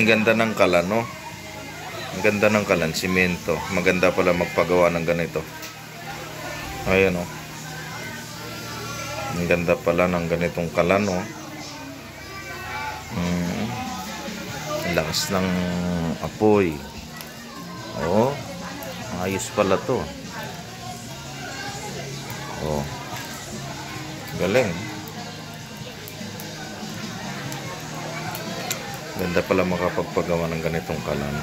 Ang ganda ng kalan, no? Ang ganda ng kalan, simento. Maganda pala magpagawa ng ganito. Ayan, no? Ang ganda pala ng ganitong kalan, no? Lakas ng apoy. Oh, ayos pala to. Oh, galing. Ganda pala makapagpagawa ng ganitong kalan.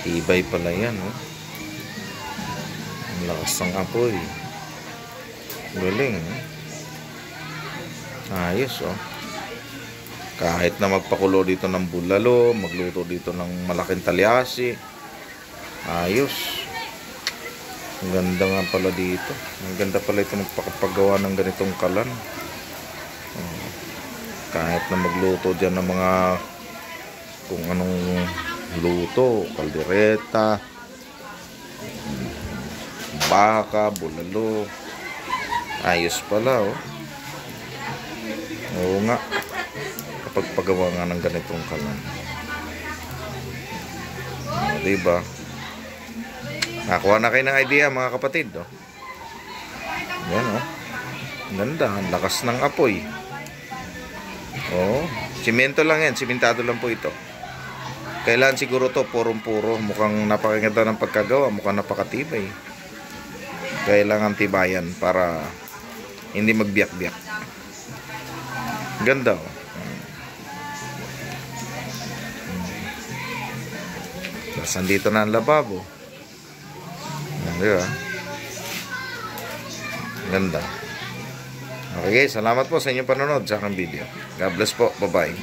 Tibay pala yan, oh. Ang lakas ng apoy. Galing, oh. Ayos, oh. Kahit na magpakulo dito ng bulalo, magluto dito ng malaking talyasi, ayos. Ang ganda nga pala dito. Ang ganda pala ito magpakapagawa ng ganitong kalan. Kahit na magluto dyan ng mga kung anong luto, kaldereta, baka, bulalo, ayos pala, oh. Oo nga, kapag pagawa nga ng ganitong kalan. Diba? Nakuha na kayo ng idea, mga kapatid, oh. Yan, oh. Ganda, ang lakas ng apoy. Oh, simento lang yan, simentado lang po ito. Kailan siguro to purong-puro, mukhang napakaganda ng pagkagawa, mukhang napakatibay. Kailangan tibayan para hindi magbiyak-biyak. Ganda, oh. Tapos nandito na ang lababo. Diba? Ganda. Okay, salamat po sa inyong panonood sa aking video. God bless po. Bye-bye.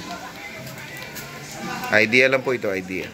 Idea lang po ito, idea.